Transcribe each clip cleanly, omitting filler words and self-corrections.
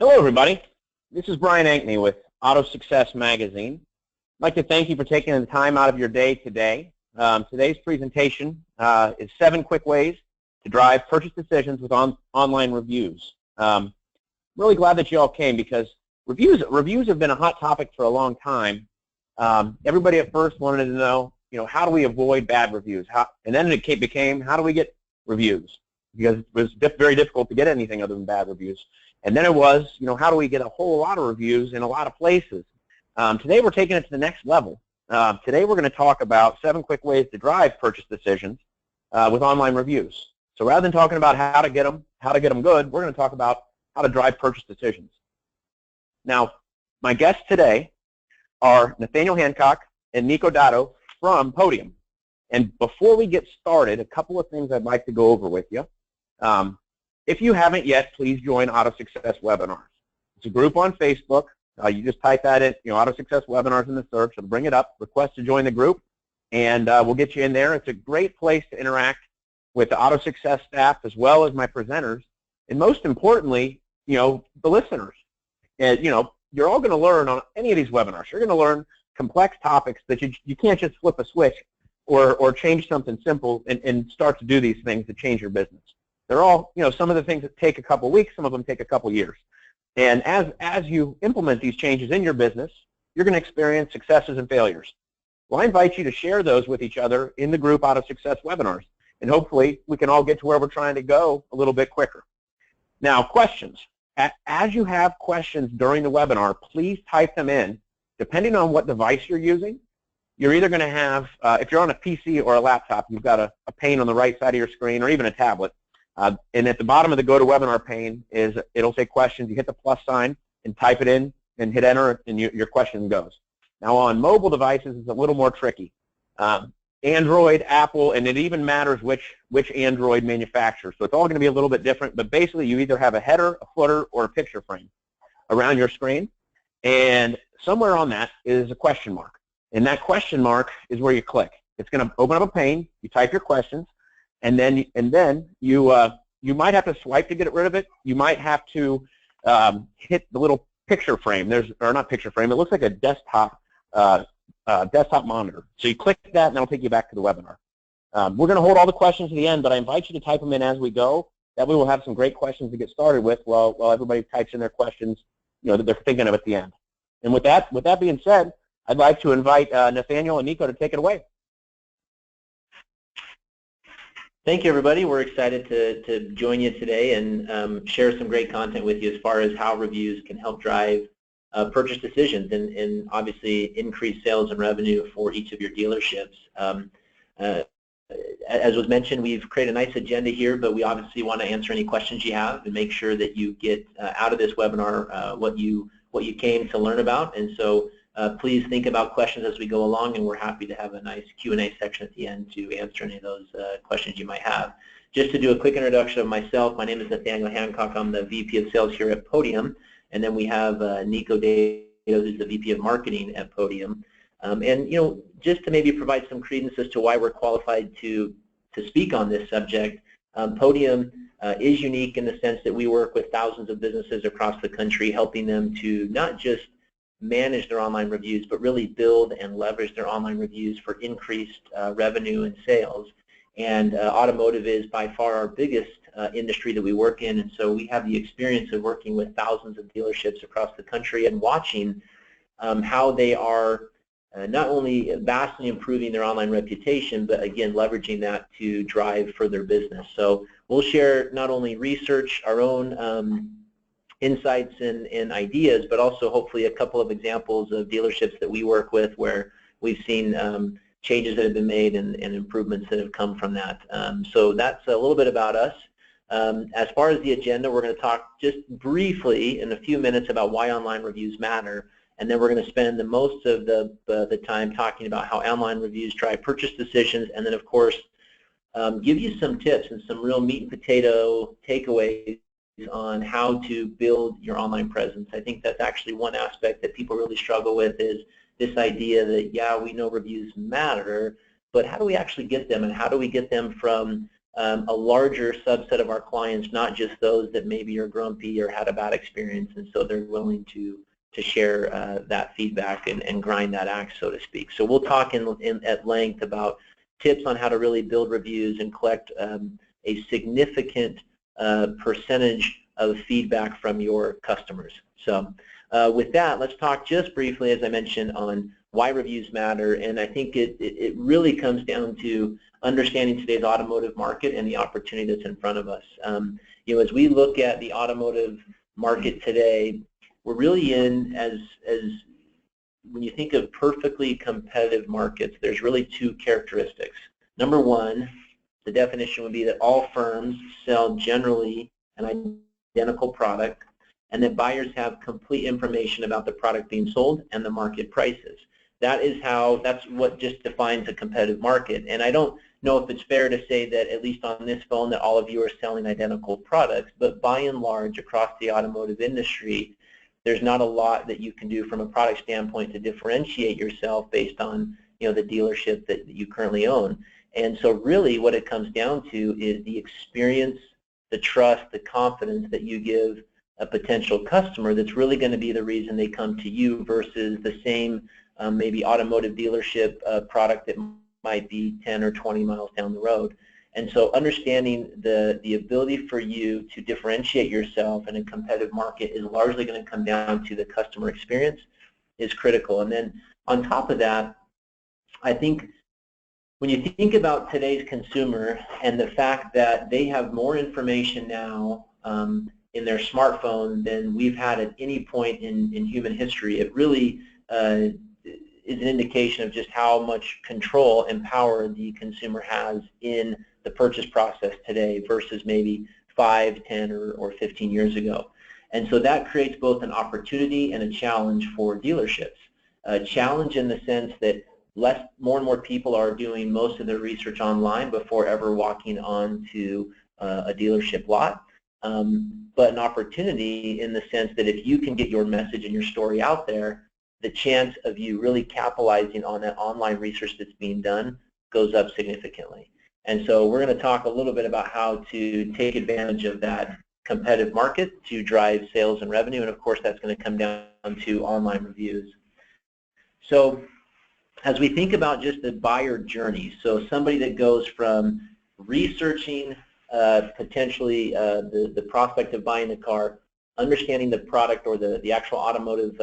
Hello, everybody. This is Brian Ankney with AutoSuccess magazine. I'd like to thank you for taking the time out of your day today. Today's presentation is 7 quick ways to drive purchase decisions with online reviews. Really glad that you all came because reviews have been a hot topic for a long time. Everybody at first wanted to know, how do we avoid bad reviews? And then it became, how do we get reviews? Because it was very difficult to get anything other than bad reviews. And then it was, how do we get a whole lot of reviews in a lot of places? Today we're taking it to the next level. Today we're going to talk about 7 quick ways to drive purchase decisions with online reviews. So rather than talking about how to get them good, we're going to talk about how to drive purchase decisions. Now, my guests today are Nathaniel Hancock and Nico Dato from Podium. And before we get started, a couple of things I'd like to go over with you. If you haven't yet, please join AutoSuccess Webinars. It's a group on Facebook. You just type that in, AutoSuccess Webinars in the search. It'll bring it up. Request to join the group, and we'll get you in there. It's a great place to interact with the AutoSuccess staff as well as my presenters, and most importantly, the listeners. And you're all going to learn on any of these webinars. You're going to learn complex topics that you can't just flip a switch or change something simple and start to do these things to change your business. They're all, some of the things that take a couple weeks, some of them take a couple years. And as you implement these changes in your business, you're going to experience successes and failures. Well, I invite you to share those with each other in the group AutoSuccess Webinars, and hopefully we can all get to where we're trying to go a little bit quicker. Now, questions. As you have questions during the webinar, please type them in. Depending on what device you're using, you're either going to have, if you're on a PC or a laptop, you've got a pane on the right side of your screen, or even a tablet. And at the bottom of the GoToWebinar pane it'll say questions. You hit the plus sign and type it in and hit enter, and your question goes. Now on mobile devices, it's a little more tricky. Android, Apple, and it even matters which Android manufacturer. So it's all going to be a little bit different, but basically you either have a header, a footer, or a picture frame around your screen, and somewhere on that is a question mark. And that question mark is where you click. It's going to open up a pane. You type your questions. And then you might have to swipe to get rid of it. You might have to hit the little picture frame. Or not picture frame. It looks like a desktop monitor. So you click that, and that'll take you back to the webinar. We're going to hold all the questions to the end, but I invite you to type them in as we go. That way we'll have some great questions to get started with while everybody types in their questions, that they're thinking of at the end. And with that being said, I'd like to invite Nathaniel and Nico to take it away. Thank you, everybody. We're excited to join you today and share some great content with you as far as how reviews can help drive purchase decisions and obviously increase sales and revenue for each of your dealerships. As was mentioned, we've created a nice agenda here, but we obviously want to answer any questions you have and make sure that you get out of this webinar what you came to learn about. And so please think about questions as we go along, and we're happy to have a nice Q&A section at the end to answer any of those questions you might have. Just to do a quick introduction of myself, my name is Nathaniel Hancock. I'm the VP of Sales here at Podium, and then we have Nico Dato, who's the VP of Marketing at Podium. And just to maybe provide some credence as to why we're qualified to speak on this subject, Podium is unique in the sense that we work with thousands of businesses across the country, helping them to not just manage their online reviews, but really build and leverage their online reviews for increased revenue and sales. And automotive is by far our biggest industry that we work in, and so we have the experience of working with thousands of dealerships across the country and watching how they are not only vastly improving their online reputation, but again leveraging that to drive further business. So we'll share not only research, our own insights and ideas, but also hopefully a couple of examples of dealerships that we work with where we've seen changes that have been made and improvements that have come from that. So that's a little bit about us. As far as the agenda, we're going to talk just briefly in a few minutes about why online reviews matter, and then we're going to spend the most of the time talking about how online reviews drive purchase decisions, and then of course give you some tips and some real meat and potato takeaways on how to build your online presence. I think that's actually one aspect that people really struggle with, is this idea that, yeah, we know reviews matter, but how do we actually get them, and how do we get them from a larger subset of our clients, not just those that maybe are grumpy or had a bad experience, and so they're willing to share that feedback and grind that axe, so to speak. So we'll talk at length about tips on how to really build reviews and collect a significant percentage of feedback from your customers. So with that, let's talk just briefly, as I mentioned, on why reviews matter, and I think it really comes down to understanding today's automotive market and the opportunity that's in front of us. You know, as we look at the automotive market today, we're really in, as when you think of perfectly competitive markets, there's really two characteristics. Number one, the definition would be that all firms sell generally an identical product, and that buyers have complete information about the product being sold and the market prices. That's what just defines a competitive market. And I don't know if it's fair to say that, at least on this phone, that all of you are selling identical products, but by and large, across the automotive industry, there's not a lot that you can do from a product standpoint to differentiate yourself based on, you know, the dealership that you currently own. And so really what it comes down to is the experience, the trust, the confidence that you give a potential customer that's really going to be the reason they come to you versus the same maybe automotive dealership product that might be 10 or 20 miles down the road. And so understanding the ability for you to differentiate yourself in a competitive market is largely going to come down to the customer experience is critical. And then on top of that, I think when you think about today's consumer and the fact that they have more information now in their smartphone than we've had at any point in human history, it really is an indication of just how much control and power the consumer has in the purchase process today versus maybe 5, 10, or 15 years ago. And so that creates both an opportunity and a challenge for dealerships. A challenge in the sense that more and more people are doing most of their research online before ever walking onto a dealership lot. But an opportunity in the sense that if you can get your message and your story out there, the chance of you really capitalizing on that online research that's being done goes up significantly. And so we're going to talk a little bit about how to take advantage of that competitive market to drive sales and revenue, and of course that's going to come down to online reviews. So as we think about just the buyer journey, so somebody that goes from researching potentially the prospect of buying the car, understanding the product or the actual automotive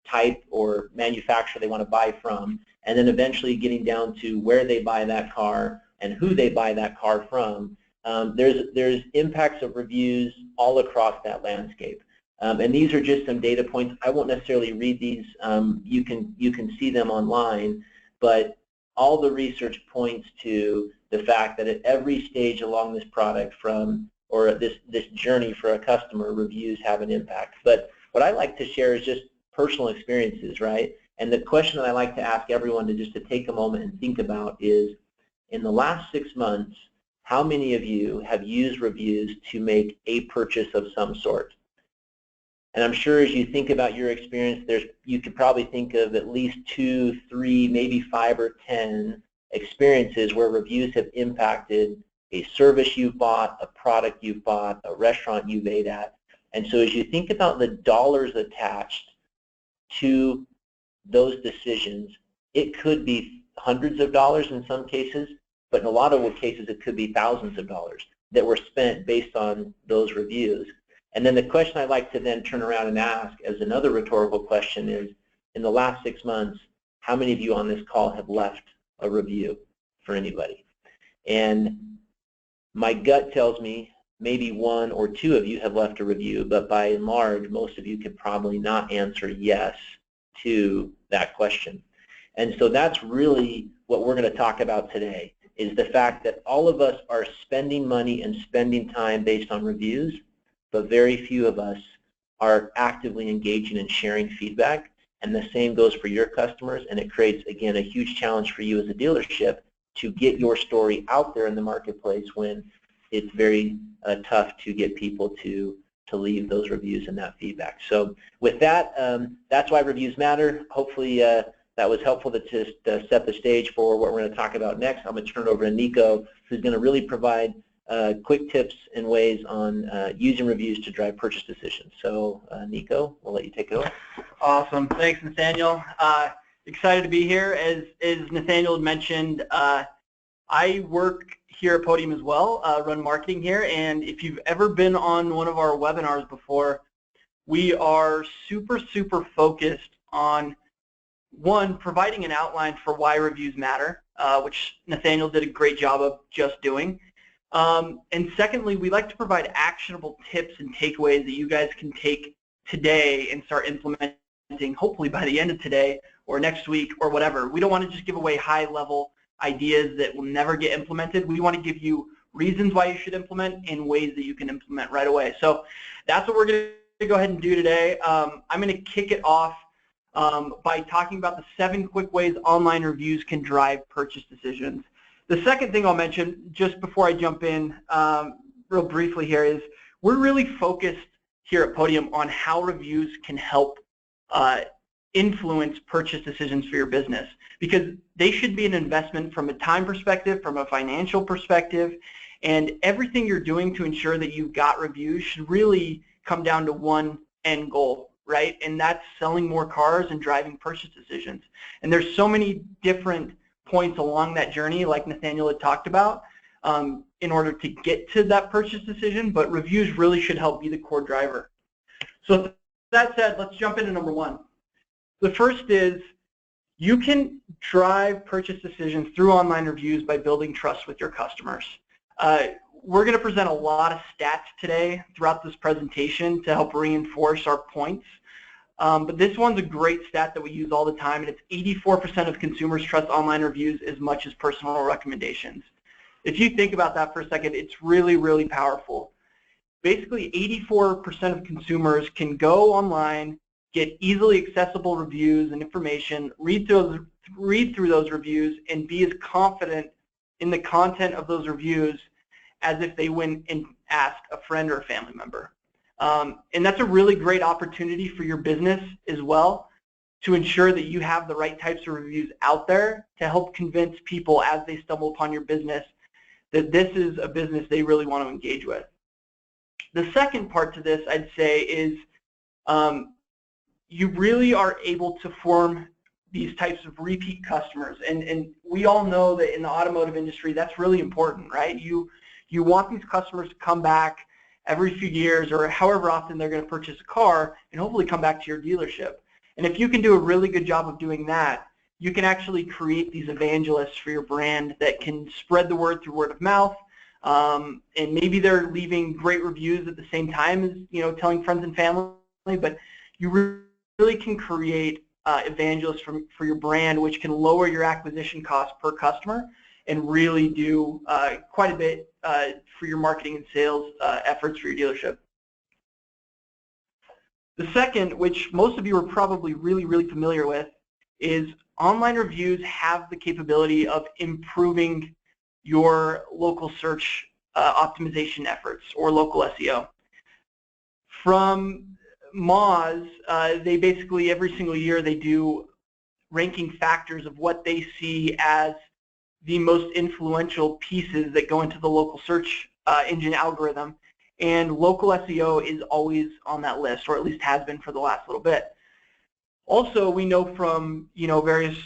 type or manufacturer they want to buy from, and then eventually getting down to where they buy that car and who they buy that car from, there's impacts of reviews all across that landscape. And these are just some data points. I won't necessarily read these. You can see them online, but all the research points to the fact that at every stage along this product or this journey for a customer, reviews have an impact. But what I like to share is just personal experiences, right? And the question that I like to ask everyone to take a moment and think about is, in the last 6 months, how many of you have used reviews to make a purchase of some sort? And I'm sure as you think about your experience, you could probably think of at least 2, 3, maybe 5 or 10 experiences where reviews have impacted a service you've bought, a product you've bought, a restaurant you've ate at. And so as you think about the dollars attached to those decisions, it could be hundreds of dollars in some cases, but in a lot of cases it could be thousands of dollars that were spent based on those reviews. And then the question I like to then turn around and ask as another rhetorical question is, in the last 6 months, how many of you on this call have left a review for anybody? And my gut tells me maybe 1 or 2 of you have left a review, but by and large, most of you could probably not answer yes to that question. And so that's really what we're going to talk about today, is the fact that all of us are spending money and spending time based on reviews, but very few of us are actively engaging and sharing feedback. And the same goes for your customers, and it creates, again, a huge challenge for you as a dealership to get your story out there in the marketplace when it's very tough to get people to leave those reviews and that feedback. So with that, that's why reviews matter. Hopefully that was helpful to just set the stage for what we're going to talk about next. I'm going to turn it over to Nico, who's going to really provide quick tips and ways on using reviews to drive purchase decisions. So Nico, we'll let you take it away. Awesome. Thanks, Nathaniel. Excited to be here. As Nathaniel had mentioned, I work here at Podium as well, run marketing here, and if you've ever been on one of our webinars before, we are super focused on, one, providing an outline for why reviews matter, which Nathaniel did a great job of just doing. And secondly, we like to provide actionable tips and takeaways that you guys can take today and start implementing, hopefully by the end of today or next week or whatever. We don't want to just give away high-level ideas that will never get implemented. We want to give you reasons why you should implement and ways that you can implement right away. So that's what we're going to go ahead and do today. I'm going to kick it off by talking about the 7 quick ways online reviews can drive purchase decisions. The second thing I'll mention, just before I jump in real briefly here, is we're really focused here at Podium on how reviews can help influence purchase decisions for your business, because they should be an investment from a time perspective, from a financial perspective, and everything you're doing to ensure that you've got reviews should really come down to one end goal, right? And that's selling more cars and driving purchase decisions. And there's so many different points along that journey, like Nathaniel had talked about, in order to get to that purchase decision, but reviews really should help be the core driver. So with that said, let's jump into number 1. The first is, you can drive purchase decisions through online reviews by building trust with your customers. We're going to present a lot of stats today throughout this presentation to help reinforce our points. But this one's a great stat that we use all the time, and it's 84% of consumers trust online reviews as much as personal recommendations. If you think about that for a second, it's really powerful. Basically, 84% of consumers can go online, get easily accessible reviews and information, read through those reviews, and be as confident in the content of those reviews as if they went and asked a friend or a family member. And that's a really great opportunity for your business as well, to ensure that you have the right types of reviews out there to help convince people as they stumble upon your business that this is a business they really want to engage with. The second part to this, I'd say, is you really are able to form these types of repeat customers, and we all know that in the automotive industry that's really important, right? You want these customers to come back every few years or however often they're going to purchase a car and hopefully come back to your dealership. And if you can do a really good job of doing that, you can actually create these evangelists for your brand that can spread the word through word of mouth, and maybe they're leaving great reviews at the same time as telling friends and family, but you really can create evangelists for your brand, which can lower your acquisition cost per customer and really do quite a bit for your marketing and sales efforts for your dealership. The second, which most of you are probably really familiar with, is online reviews have the capability of improving your local search optimization efforts, or local SEO. From Moz, they basically every single year they do ranking factors of what they see as the most influential pieces that go into the local search engine algorithm, and local SEO is always on that list, or at least has been for the last little bit. Also, we know from various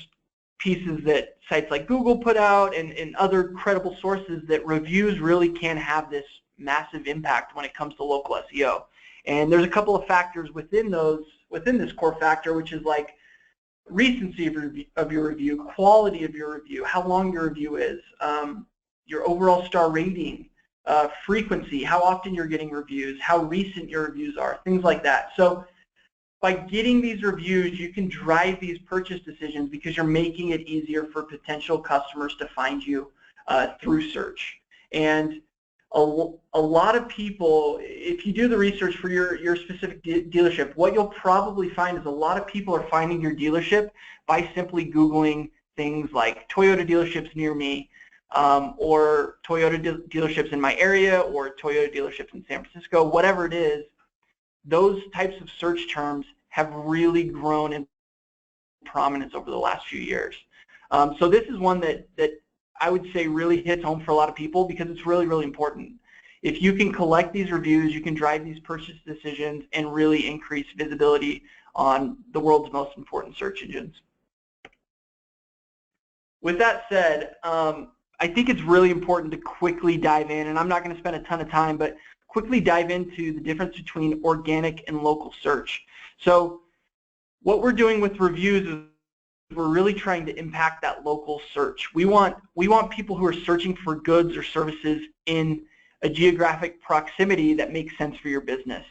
pieces that sites like Google put out and other credible sources that reviews really can have this massive impact when it comes to local SEO. And there's a couple of factors within this core factor, which is like recency of your review, quality of your review, how long your review is, your overall star rating, frequency, how often you're getting reviews, how recent your reviews are, things like that. So by getting these reviews, you can drive these purchase decisions because you're making it easier for potential customers to find you through search. And a lot of people, if you do the research for your specific dealership, what you'll probably find is a lot of people are finding your dealership by simply Googling things like Toyota dealerships near me, or Toyota dealerships in my area, or Toyota dealerships in San Francisco, whatever it is. Those types of search terms have really grown in prominence over the last few years. So this is one that I would say really hits home for a lot of people because it's really, really important. If you can collect these reviews, you can drive these purchase decisions and really increase visibility on the world's most important search engines. With that said, I think it's really important to quickly dive in, and I'm not going to spend a ton of time, but quickly dive into the difference between organic and local search. So what we're doing with reviews is we're really trying to impact that local search. We want people who are searching for goods or services in a geographic proximity that makes sense for your business.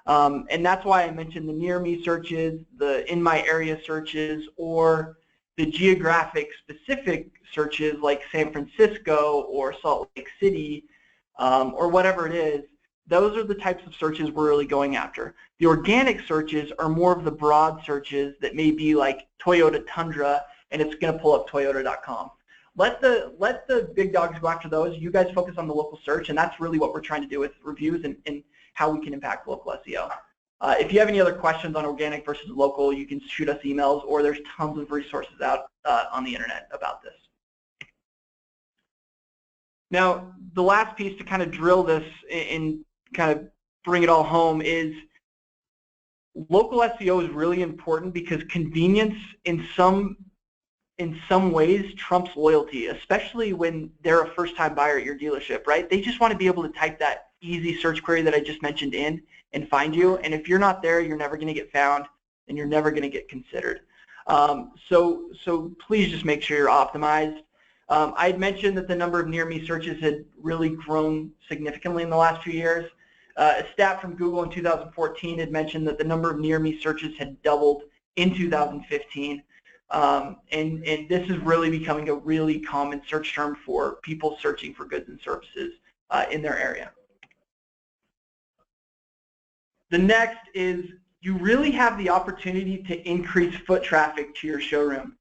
And that's why I mentioned the near me searches, the in my area searches, or the geographic specific searches like San Francisco or Salt Lake City or whatever it is. Those are the types of searches we're really going after. The organic searches are more of the broad searches that may be like Toyota Tundra, and it's going to pull up Toyota.com. Let the big dogs go after those. You guys focus on the local search, and that's really what we're trying to do with reviews and how we can impact local SEO. If you have any other questions on organic versus local, you can shoot us emails, or there's tons of resources out on the internet about this. Now, the last piece to kind of drill this and kind of bring it all home is local SEO is really important because convenience in some ways trumps loyalty, especially when they're a first-time buyer at your dealership, right? They just want to be able to type that easy search query that I just mentioned in and find you, and if you're not there, you're never going to get found and you're never going to get considered. So please just make sure you're optimized. I had mentioned that the number of near-me searches had really grown significantly in the last few years. A stat from Google in 2014 had mentioned that the number of near-me searches had doubled in 2015. And this is really becoming a really common search term for people searching for goods and services in their area. The next is you really have the opportunity to increase foot traffic to your showroom.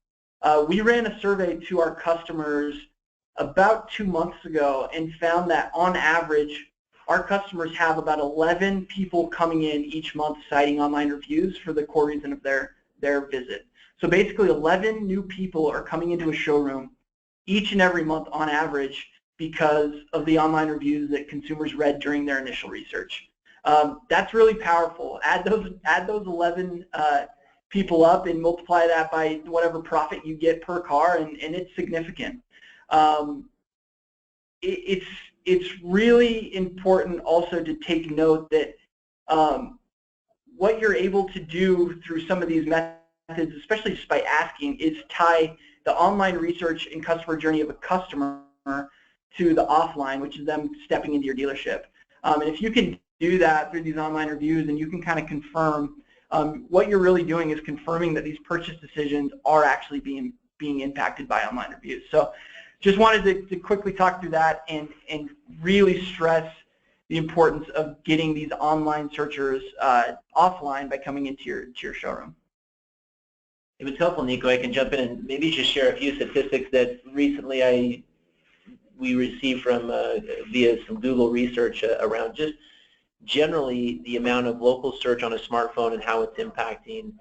We ran a survey to our customers about 2 months ago and found that on average our customers have about 11 people coming in each month citing online reviews for the core reason of their visit. So basically 11 new people are coming into a showroom each and every month on average because of the online reviews that consumers read during their initial research. That's really powerful. Add those 11 people up and multiply that by whatever profit you get per car, and it's significant. It's really important also to take note that what you're able to do through some of these methods, especially just by asking, is tie the online research and customer journey of a customer to the offline, which is them stepping into your dealership. And if you can do that through these online reviews and you can kind of confirm, what you're really doing is confirming that these purchase decisions are actually being impacted by online reviews. So just wanted to quickly talk through that and really stress the importance of getting these online searchers offline by coming into your showroom. If it's helpful, Nico, I can jump in and maybe just share a few statistics that recently we received from via some Google research around just generally the amount of local search on a smartphone and how it's impacting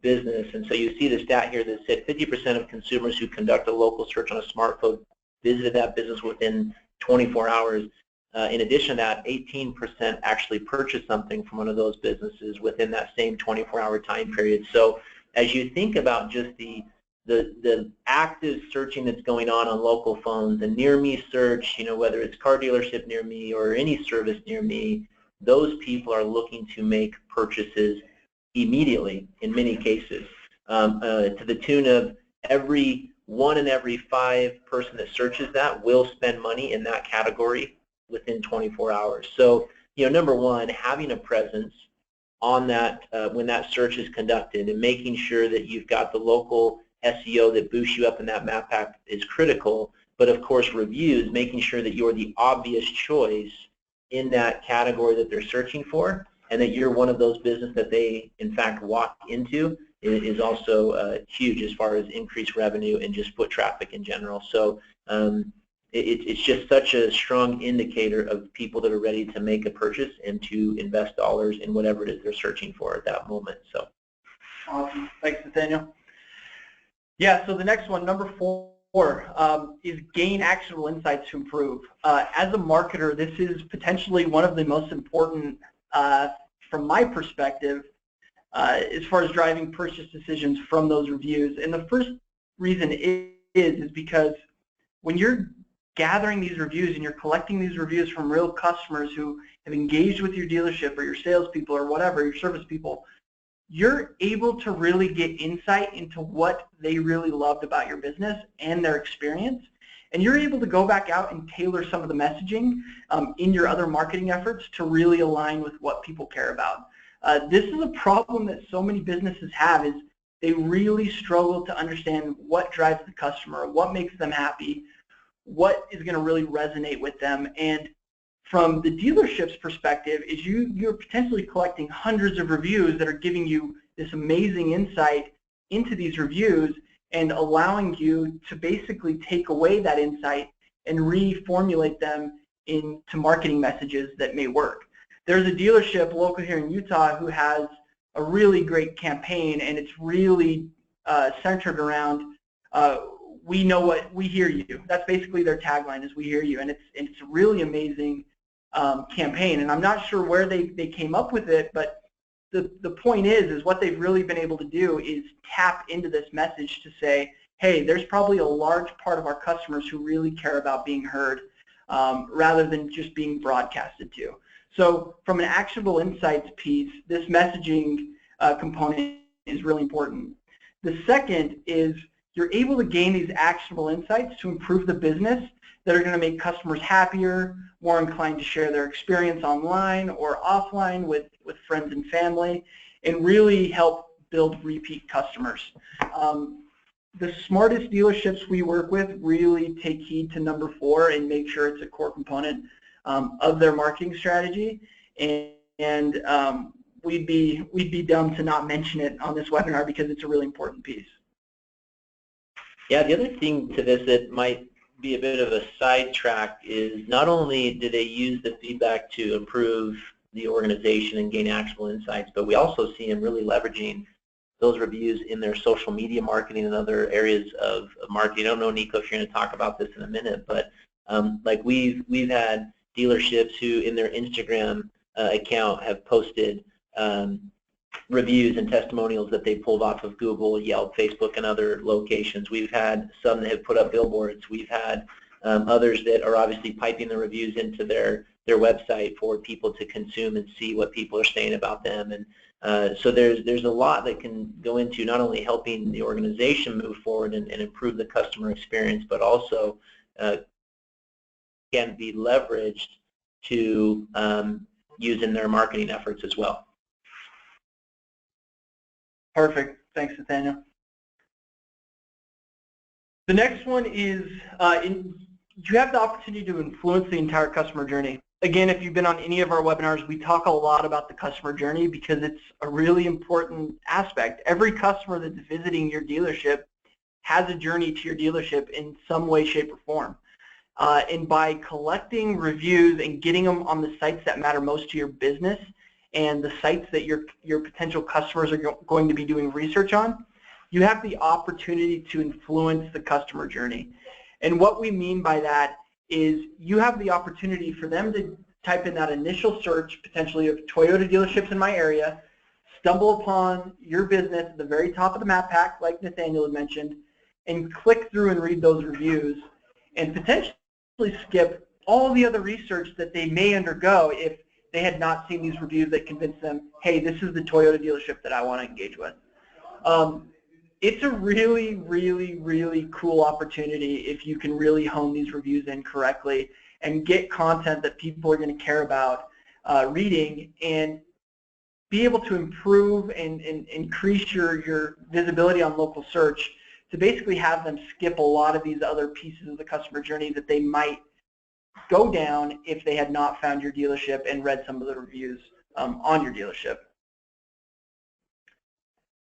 business. And so you see the stat here that said 50% of consumers who conduct a local search on a smartphone visited that business within 24 hours. In addition to that, 18% actually purchased something from one of those businesses within that same 24-hour time period. So as you think about just the active searching that's going on local phones, the near me search, you know, whether it's car dealership near me or any service near me, those people are looking to make purchases immediately in many cases, to the tune of every 1 in every 5 person that searches that will spend money in that category within 24 hours. So, you know, number one, having a presence on that when that search is conducted and making sure that you've got the local SEO that boosts you up in that map pack is critical. But of course, reviews, making sure that you're the obvious choice in that category that they're searching for, and that you're one of those businesses that they in fact walk into is also huge as far as increased revenue and just foot traffic in general. So it's just such a strong indicator of people that are ready to make a purchase and to invest dollars in whatever it is they're searching for at that moment. So awesome. Thanks, Nathaniel. Yeah, so the next one, number 4, is gain actionable insights to improve. As a marketer, this is potentially one of the most important, from my perspective, as far as driving purchase decisions from those reviews. And the first reason is because when you're gathering these reviews and you're collecting these reviews from real customers who have engaged with your dealership or your salespeople or whatever, your service people, you're able to really get insight into what they really loved about your business and their experience. And you're able to go back out and tailor some of the messaging in your other marketing efforts to really align with what people care about. This is a problem that so many businesses have, is they really struggle to understand what drives the customer, what makes them happy, what is going to really resonate with them. And from the dealership's perspective, is you're potentially collecting hundreds of reviews that are giving you this amazing insight into these reviews and allowing you to basically take away that insight and reformulate them into marketing messages that may work. There's a dealership local here in Utah who has a really great campaign, and it's really centered around we know what, we hear you. That's basically their tagline, is we hear you, and it's a really amazing campaign. And I'm not sure where they came up with it, but the point is what they've really been able to do is tap into this message to say, hey, there's probably a large part of our customers who really care about being heard rather than just being broadcasted to. So from an actionable insights piece, this messaging component is really important. The second is you're able to gain these actionable insights to improve the business that are going to make customers happier, more inclined to share their experience online or offline with friends and family, and really help build repeat customers. The smartest dealerships we work with really take heed to number 4 and make sure it's a core component of their marketing strategy, and we'd be dumb to not mention it on this webinar because it's a really important piece. Yeah, the other thing to this that might be a bit of a sidetrack is not only do they use the feedback to improve the organization and gain actionable insights, but we also see them really leveraging those reviews in their social media marketing and other areas of marketing. I don't know, Nico, if you're going to talk about this in a minute, but like we've had dealerships who in their Instagram account have posted reviews and testimonials that they pulled off of Google, Yelp, Facebook, and other locations. We've had some that have put up billboards. We've had others that are obviously piping the reviews into their website for people to consume and see what people are saying about them. And so there's a lot that can go into not only helping the organization move forward and improve the customer experience, but also can be leveraged to use in their marketing efforts as well. Perfect. Thanks, Nathaniel. The next one is you have the opportunity to influence the entire customer journey. Again, if you've been on any of our webinars, we talk a lot about the customer journey because it's a really important aspect. Every customer that's visiting your dealership has a journey to your dealership in some way, shape, or form. And by collecting reviews and getting them on the sites that matter most to your business and the sites that your potential customers are going to be doing research on, you have the opportunity to influence the customer journey. And what we mean by that is you have the opportunity for them to type in that initial search, potentially of Toyota dealerships in my area, stumble upon your business at the very top of the map pack, like Nathaniel had mentioned, and click through and read those reviews, and potentially skip all the other research that they may undergo if they had not seen these reviews that convinced them, hey, this is the Toyota dealership that I want to engage with. It's a really, really, really cool opportunity if you can really hone these reviews in correctly and get content that people are going to care about reading, and be able to improve and increase your visibility on local search to basically have them skip a lot of these other pieces of the customer journey that they might go down if they had not found your dealership and read some of the reviews on your dealership.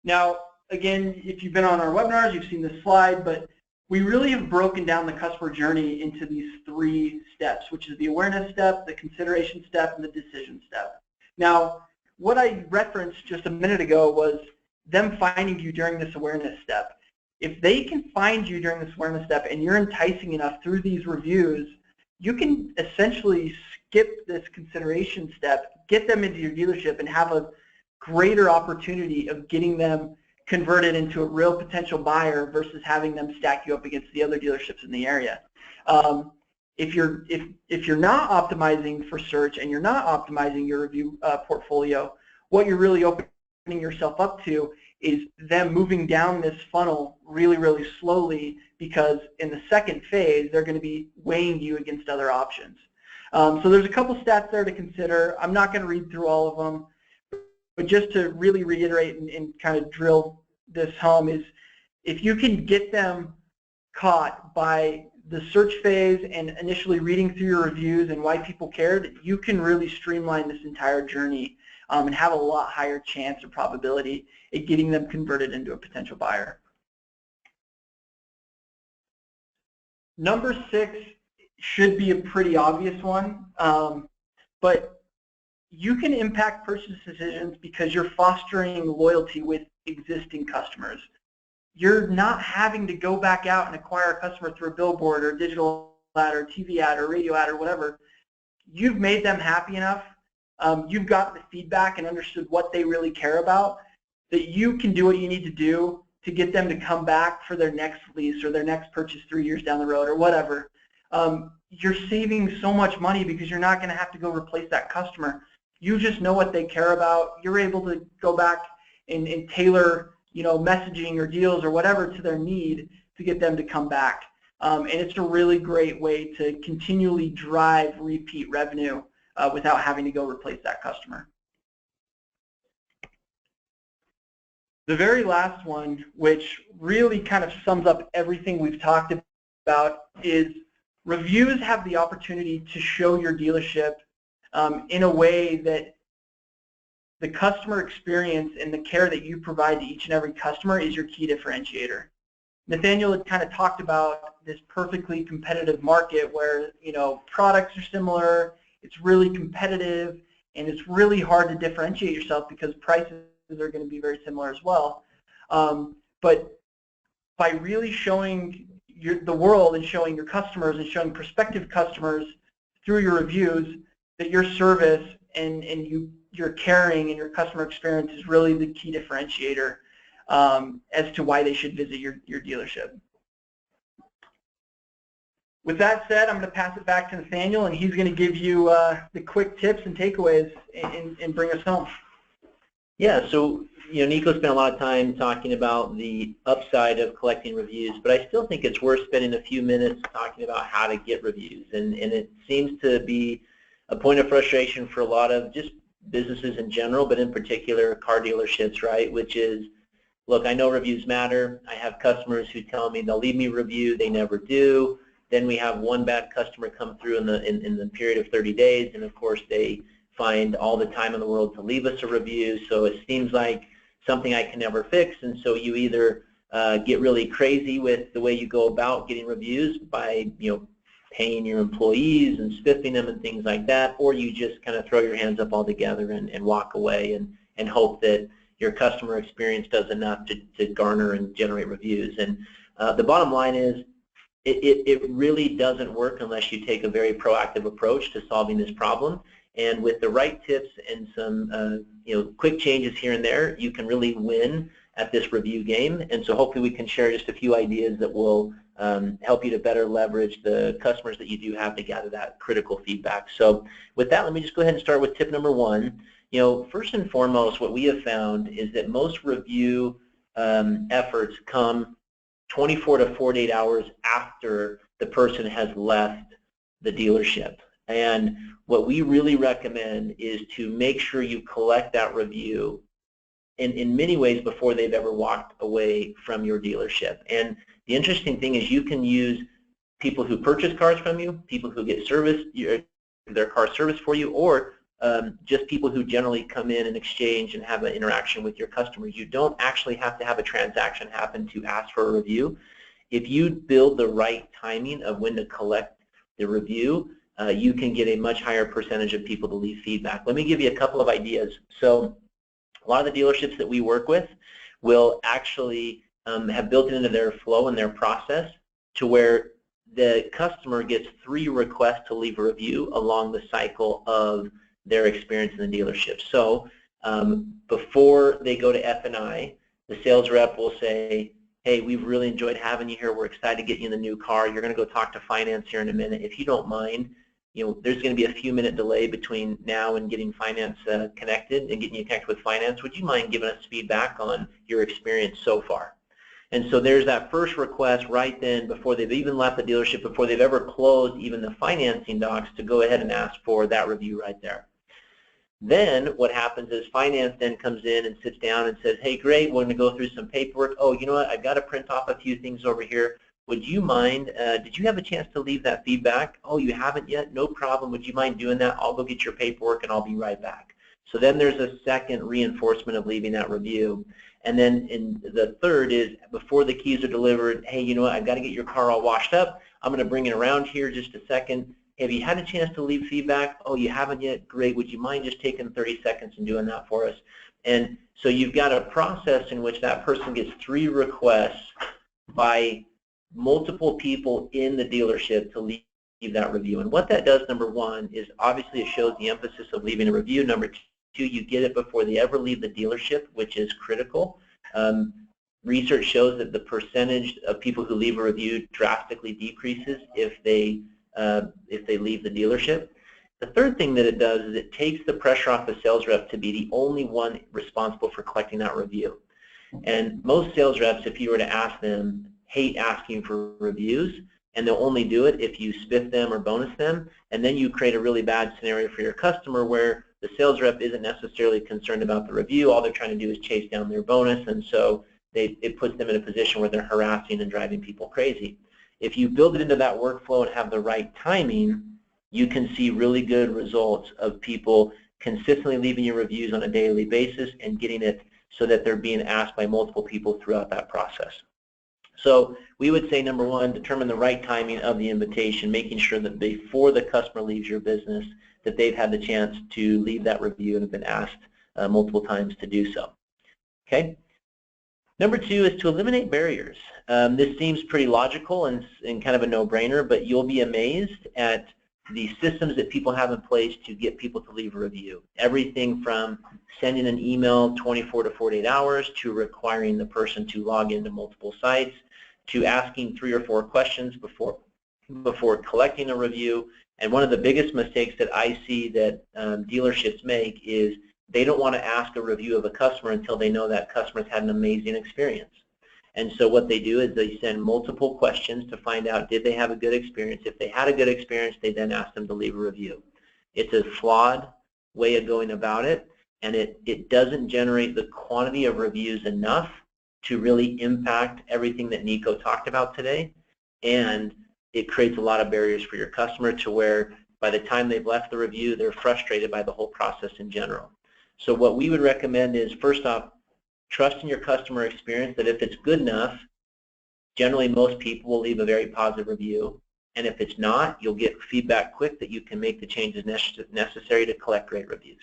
Now, again, if you've been on our webinars, you've seen this slide, but we really have broken down the customer journey into these 3 steps, which is the awareness step, the consideration step, and the decision step. Now, what I referenced just a minute ago was them finding you during this awareness step. if they can find you during this awareness step and you're enticing enough through these reviews, you can essentially skip this consideration step, get them into your dealership, and have a greater opportunity of getting them converted into a real potential buyer versus having them stack you up against the other dealerships in the area. If you're not optimizing for search and you're not optimizing your review portfolio, what you're really opening yourself up to is them moving down this funnel really, really slowly, because in the second phase, they're going to be weighing you against other options. So there's a couple stats there to consider. I'm not going to read through all of them, but just to really reiterate and kind of drill this home is, if you can get them caught by the search phase and initially reading through your reviews and why people cared, you can really streamline this entire journey and have a lot higher chance or probability at getting them converted into a potential buyer. Number 6 should be a pretty obvious one, but you can impact purchase decisions because you're fostering loyalty with existing customers. You're not having to go back out and acquire a customer through a billboard or a digital ad or TV ad or radio ad or whatever. You've made them happy enough. You've got the feedback and understood what they really care about, that you can do what you need to do to get them to come back for their next lease or their next purchase 3 years down the road or whatever. You're saving so much money because you're not going to have to go replace that customer. You just know what they care about. You're able to go back and tailor, messaging or deals or whatever to their need to get them to come back. And it's a really great way to continually drive repeat revenue without having to go replace that customer. The very last one, which really kind of sums up everything we've talked about, is reviews have the opportunity to show your dealership in a way that the customer experience and the care that you provide to each and every customer is your key differentiator. Nathaniel had kind of talked about this perfectly competitive market where, products are similar, it's really competitive, and it's really hard to differentiate yourself because prices are going to be very similar as well. But by really showing the world and showing your customers and showing prospective customers through your reviews that your service and your caring and your customer experience is really the key differentiator as to why they should visit your dealership. With that said, I'm going to pass it back to Nathaniel, and he's going to give you the quick tips and takeaways and bring us home. Yeah, so Nico spent a lot of time talking about the upside of collecting reviews, but I still think it's worth spending a few minutes talking about how to get reviews. And it seems to be a point of frustration for a lot of just businesses in general, but in particular car dealerships, right? Which is, look, I know reviews matter. I have customers who tell me they'll leave me a review. They never do. Then we have one bad customer come through in the period of 30 days, and of course they find all the time in the world to leave us a review. So it seems like something I can never fix, and so you either get really crazy with the way you go about getting reviews by paying your employees and spiffing them and things like that, or you just kind of throw your hands up altogether and walk away and hope that your customer experience does enough to garner and generate reviews. And the bottom line is it really doesn't work unless you take a very proactive approach to solving this problem. And with the right tips and some quick changes here and there, you can really win at this review game. And so hopefully we can share just a few ideas that will help you to better leverage the customers that you do have to gather that critical feedback. So with that, let me just go ahead and start with tip number 1. First and foremost, what we have found is that most review efforts come 24 to 48 hours after the person has left the dealership. And what we really recommend is to make sure you collect that review in many ways before they've ever walked away from your dealership. And the interesting thing is you can use people who purchase cars from you, people who get their car serviced for you, or just people who generally come in and exchange and have an interaction with your customers. You don't actually have to have a transaction happen to ask for a review. If you build the right timing of when to collect the review, you can get a much higher percentage of people to leave feedback. Let me give you a couple of ideas. So a lot of the dealerships that we work with will actually have built it into their flow and their process to where the customer gets 3 requests to leave a review along the cycle of their experience in the dealership. So before they go to F&I, the sales rep will say, hey, we've really enjoyed having you here. We're excited to get you in the new car. You're going to go talk to finance here in a minute. If you don't mind, there's going to be a few minute delay between now and getting finance connected and getting you connected with finance. Would you mind giving us feedback on your experience so far? And so there's that first request right then before they've even left the dealership, before they've ever closed even the financing docs, to go ahead and ask for that review right there. Then what happens is finance then comes in and sits down and says, hey, great, we're going to go through some paperwork. Oh, you know what, I've got to print off a few things over here. Would you mind, did you have a chance to leave that feedback? Oh, you haven't yet? No problem. Would you mind doing that? I'll go get your paperwork and I'll be right back. So then there's a second reinforcement of leaving that review. And then the third is before the keys are delivered, hey, you know what, I've got to get your car all washed up. I'm going to bring it around here just a second. Have you had a chance to leave feedback? Oh, you haven't yet? Great. Would you mind just taking 30 seconds and doing that for us? And so you've got a process in which that person gets 3 requests by multiple people in the dealership to leave that review. And what that does, number 1, is obviously it shows the emphasis of leaving a review. Number 2, you get it before they ever leave the dealership, which is critical. Research shows that the percentage of people who leave a review drastically decreases if they leave the dealership. The third thing that it does is it takes the pressure off the sales rep to be the only one responsible for collecting that review. And most sales reps, if you were to ask them, hate asking for reviews, and they'll only do it if you spiff them or bonus them, and then you create a really bad scenario for your customer where the sales rep isn't necessarily concerned about the review. All they're trying to do is chase down their bonus, and so it puts them in a position where they're harassing and driving people crazy. If you build it into that workflow and have the right timing, you can see really good results of people consistently leaving you reviews on a daily basis and getting it so that they're being asked by multiple people throughout that process. So we would say, number 1, determine the right timing of the invitation, making sure that before the customer leaves your business that they've had the chance to leave that review and have been asked multiple times to do so. Okay. Number 2 is to eliminate barriers. This seems pretty logical and kind of a no-brainer, but you'll be amazed at the systems that people have in place to get people to leave a review. Everything from sending an email 24 to 48 hours to requiring the person to log into multiple sites to asking 3 or 4 questions before collecting a review. And one of the biggest mistakes that I see that dealerships make is they don't want to ask a review of a customer until they know that customer's had an amazing experience. And so what they do is they send multiple questions to find out, did they have a good experience? If they had a good experience, they then ask them to leave a review. It's a flawed way of going about it, and it doesn't generate the quantity of reviews enough to really impact everything that Nico talked about today, and it creates a lot of barriers for your customer to where by the time they've left the review, they're frustrated by the whole process in general. So what we would recommend is, first off, trust in your customer experience that if it's good enough, generally most people will leave a very positive review. And if it's not, you'll get feedback quick that you can make the changes necessary to collect great reviews.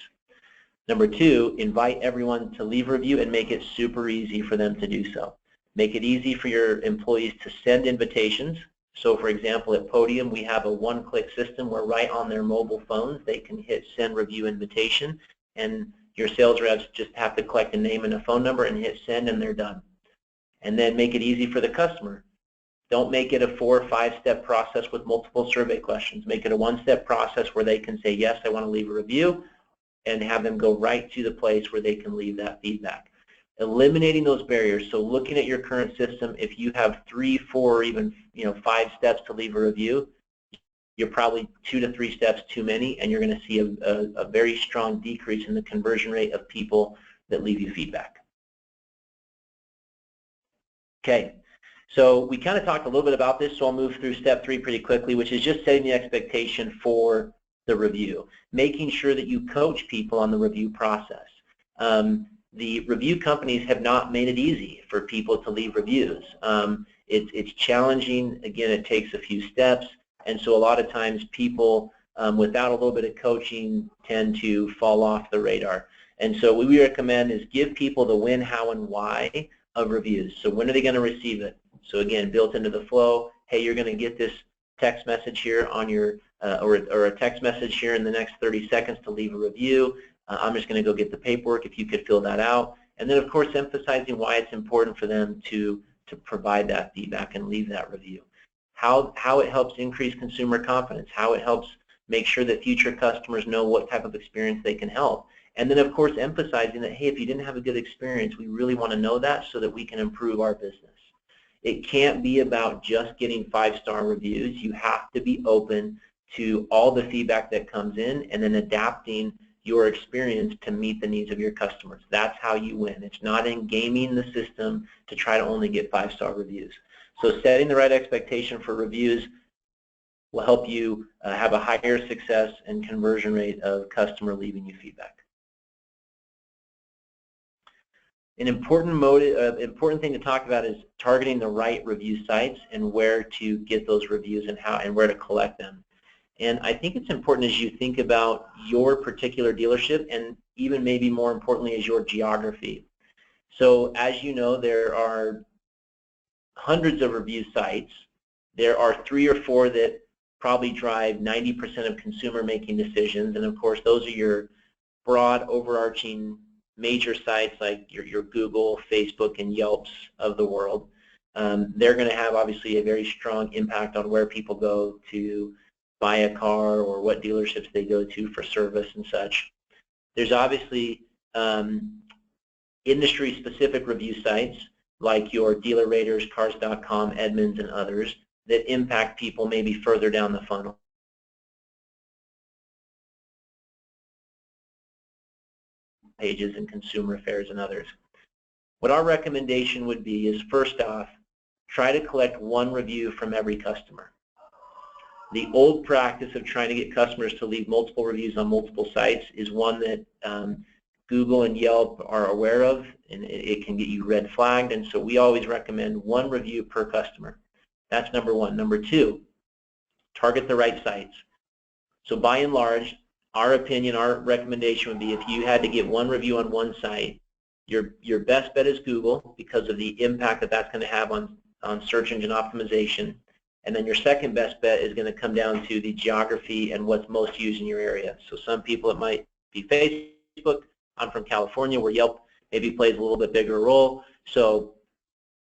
Number 2, invite everyone to leave a review and make it super easy for them to do so. Make it easy for your employees to send invitations. So for example, at Podium, we have a one-click system where right on their mobile phones, they can hit send review invitation, and your sales reps just have to collect a name and a phone number and hit send, and they're done. And then make it easy for the customer. Don't make it a 4 or 5 step process with multiple survey questions. Make it a 1-step process where they can say, yes, I want to leave a review, and have them go right to the place where they can leave that feedback. Eliminating those barriers. So looking at your current system, if you have 3, 4, or even 5 steps to leave a review, you're probably 2 to 3 steps too many, and you're going to see a very strong decrease in the conversion rate of people that leave you feedback. Okay, so we kind of talked a little bit about this, so I'll move through step 3 pretty quickly, which is just setting the expectation for the review, making sure that you coach people on the review process. The review companies have not made it easy for people to leave reviews. It's challenging. Again, it takes a few steps. And so a lot of times people, without a little bit of coaching, tend to fall off the radar. And so what we recommend is give people the when, how, and why of reviews. So when are they going to receive it? So again, built into the flow, hey, you're going to get this text message here on your, or a text message here in the next 30 seconds to leave a review. I'm just going to go get the paperwork if you could fill that out. And then of course emphasizing why it's important for them to provide that feedback and leave that review. How it helps increase consumer confidence, how it helps make sure that future customers know what type of experience they can help. And then of course emphasizing that, hey, if you didn't have a good experience, we really want to know that so that we can improve our business. It can't be about just getting 5-star reviews. You have to be open to all the feedback that comes in and then adapting your experience to meet the needs of your customers. That's how you win. It's not in gaming the system to try to only get 5-star reviews. So setting the right expectation for reviews will help you have a higher success and conversion rate of customer leaving you feedback. An important thing to talk about is targeting the right review sites and where to get those reviews and how and where to collect them. And I think it's important as you think about your particular dealership and even maybe more importantly is your geography. So as you know, there are hundreds of review sites. There are 3 or 4 that probably drive 90% of consumer making decisions, and of course those are your broad overarching major sites like your Google, Facebook, and Yelps of the world. They're going to have obviously a very strong impact on where people go to buy a car or what dealerships they go to for service and such. There's obviously industry-specific review sites like your DealerRaters, Cars.com, Edmunds, and others that impact people maybe further down the funnel. Pages and consumer affairs and others. What our recommendation would be is, first off, try to collect 1 review from every customer. The old practice of trying to get customers to leave multiple reviews on multiple sites is one that Google and Yelp are aware of, and it can get you red flagged, and so we always recommend 1 review per customer. That's number 1. Number 2, target the right sites. So by and large, our opinion, our recommendation would be if you had to get 1 review on 1 site, your best bet is Google because of the impact that that's going to have on search engine optimization. And then your second best bet is going to come down to the geography and what's most used in your area. So some people it might be Facebook. I'm from California where Yelp maybe plays a little bit bigger role. So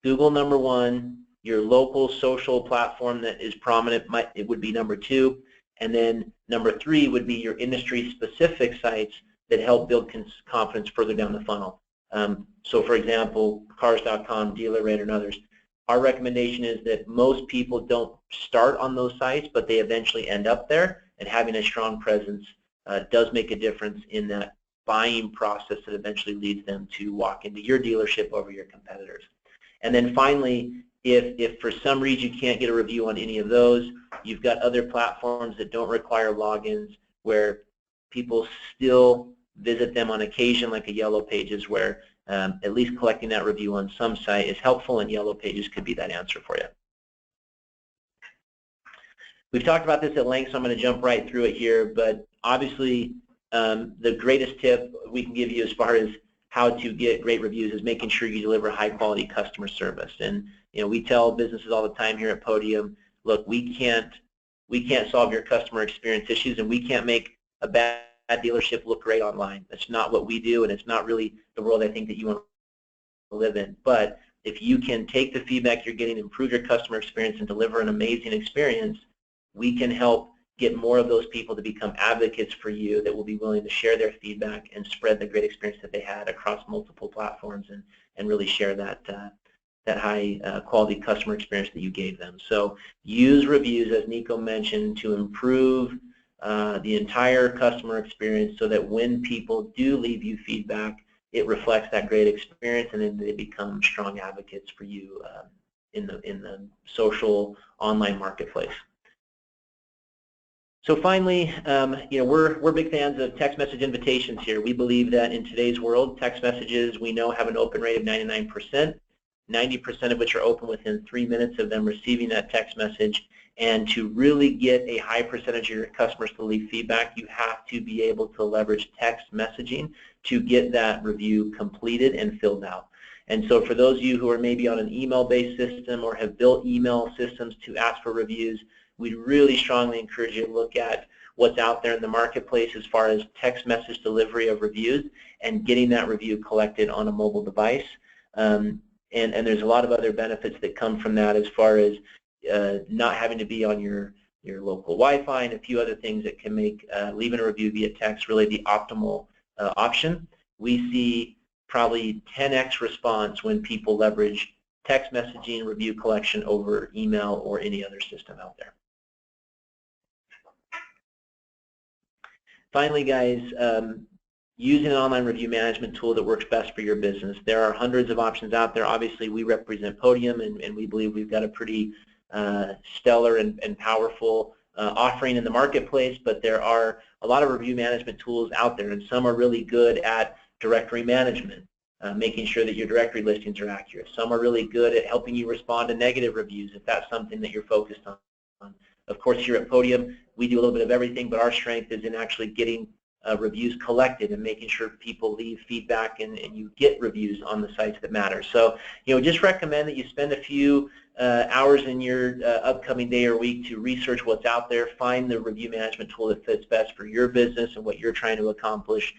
Google number 1, your local social platform that is prominent it would be number 2. And then number 3 would be your industry-specific sites that help build confidence further down the funnel. So for example, Cars.com, DealerRater, and others. Our recommendation is that most people don't start on those sites, but they eventually end up there, and having a strong presence does make a difference in that buying process that eventually leads them to walk into your dealership over your competitors. And then finally, if for some reason you can't get a review on any of those, you've got other platforms that don't require logins where people still visit them on occasion, like a Yellow Pages, where at least collecting that review on some site is helpful, and Yellow Pages could be that answer for you. We've talked about this at length, so I'm going to jump right through it here, but obviously the greatest tip we can give you as far as how to get great reviews is making sure you deliver high quality customer service. And you know, we tell businesses all the time here at Podium, look, we can't solve your customer experience issues, and we can't make a bad dealership look great online. That's not what we do, and it's not really the world I think that you want to live in. But if you can take the feedback you're getting, improve your customer experience, and deliver an amazing experience, we can help get more of those people to become advocates for you that will be willing to share their feedback and spread the great experience that they had across multiple platforms and really share that high quality customer experience that you gave them. So use reviews, as Nico mentioned, to improve the entire customer experience so that when people do leave you feedback, it reflects that great experience, and then they become strong advocates for you in the social online marketplace. So finally, you know, we're big fans of text message invitations here. We believe that in today's world, text messages we know have an open rate of 99%, 90% of which are open within 3 minutes of them receiving that text message. And to really get a high percentage of your customers to leave feedback, you have to be able to leverage text messaging to get that review completed and filled out. And so for those of you who are maybe on an email-based system or have built email systems to ask for reviews, we really strongly encourage you to look at what's out there in the marketplace as far as text message delivery of reviews and getting that review collected on a mobile device. And there's a lot of other benefits that come from that as far as not having to be on your local Wi-Fi and a few other things that can make leaving a review via text really the optimal option. We see probably 10x response when people leverage text messaging review collection over email or any other system out there. Finally, guys, using an online review management tool that works best for your business. There are hundreds of options out there. Obviously, we represent Podium, and we believe we've got a pretty stellar and powerful offering in the marketplace, but there are a lot of review management tools out there, and some are really good at directory management, making sure that your directory listings are accurate. Some are really good at helping you respond to negative reviews if that's something that you're focused on. Of course, here at Podium, we do a little bit of everything, but our strength is in actually getting reviews collected and making sure people leave feedback and you get reviews on the sites that matter. So, just recommend that you spend a few hours in your upcoming day or week to research what's out there, find the review management tool that fits best for your business and what you're trying to accomplish.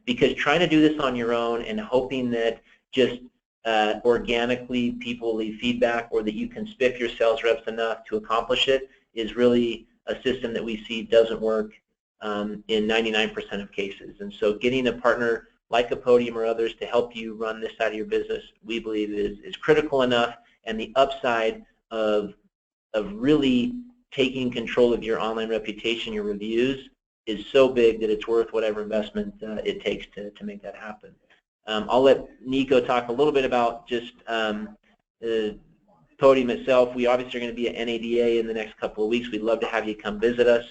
Because trying to do this on your own and hoping that just organically people leave feedback or that you can spiff your sales reps enough to accomplish it is really a system that we see doesn't work in 99% of cases. And so getting a partner like a Podium or others to help you run this side of your business, we believe is critical enough, and the upside of really taking control of your online reputation, your reviews, is so big that it's worth whatever investment it takes to make that happen. I'll let Nico talk a little bit about just the Podium itself. We obviously are going to be at NADA in the next couple of weeks. We'd love to have you come visit us.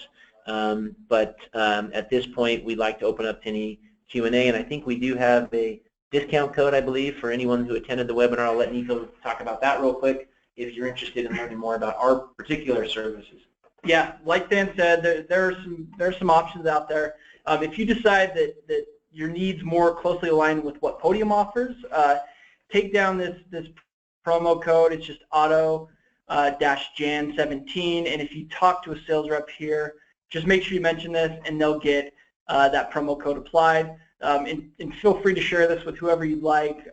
But at this point, we'd like to open up to any Q&A, and I think we do have a discount code, I believe, for anyone who attended the webinar. I'll let Nico talk about that real quick if you're interested in learning more about our particular services. Yeah, like Dan said, there are some options out there. If you decide that your needs more closely align with what Podium offers, take down this promo code. It's just auto-jan17, and if you talk to a sales rep here, just make sure you mention this, and they'll get that promo code applied. And feel free to share this with whoever you'd like.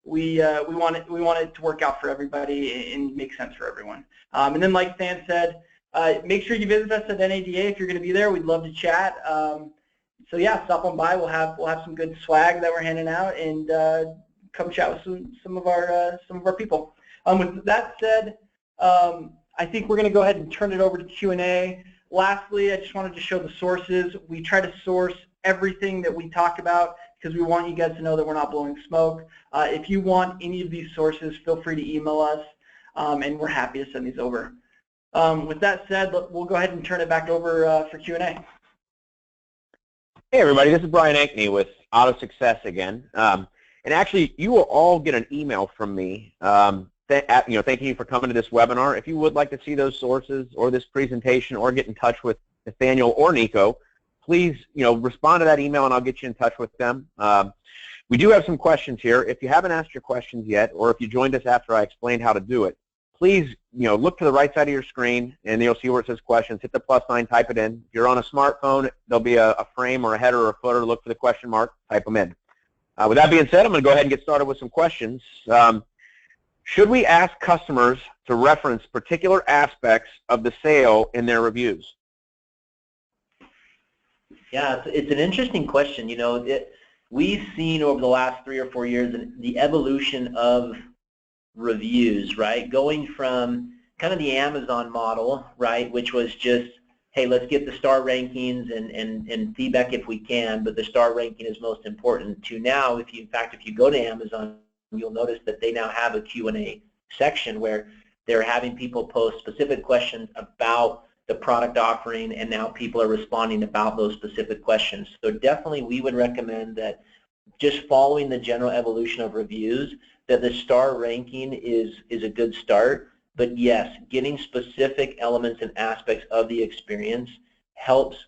We want it to work out for everybody and make sense for everyone. And then, like Dan said, make sure you visit us at NADA if you're going to be there. We'd love to chat. So yeah, stop on by. We'll have some good swag that we're handing out, and come chat with some of our people. With that said, I think we're going to go ahead and turn it over to Q&A. Lastly, I just wanted to show the sources. We try to source everything that we talk about because we want you guys to know that we're not blowing smoke. If you want any of these sources, feel free to email us, and we're happy to send these over. With that said, we'll go ahead and turn it back over for Q&A. Hey everybody, this is Brian Ankney with AutoSuccess again. And actually, you will all get an email from me thanking you for coming to this webinar. If you would like to see those sources or this presentation or get in touch with Nathaniel or Nico, please respond to that email and I'll get you in touch with them. We do have some questions here. If you haven't asked your questions yet, or if you joined us after I explained how to do it, please look to the right side of your screen and you'll see where it says questions. Hit the plus sign, type it in. If you're on a smartphone, there'll be a frame or a header or a footer. Look for the question mark, type them in. With that being said, I'm going to go ahead and get started with some questions. Should we ask customers to reference particular aspects of the sale in their reviews? Yeah, it's an interesting question. We've seen over the last 3 or 4 years the evolution of reviews, right? Going from kind of the Amazon model, right, which was just, hey, let's get the star rankings and feedback if we can, but the star ranking is most important, to now, in fact, if you go to Amazon, you'll notice that they now have a Q&A section where they're having people post specific questions about the product offering, and now people are responding about those specific questions. So definitely we would recommend that just following the general evolution of reviews, that the star ranking is a good start, But yes, getting specific elements and aspects of the experience helps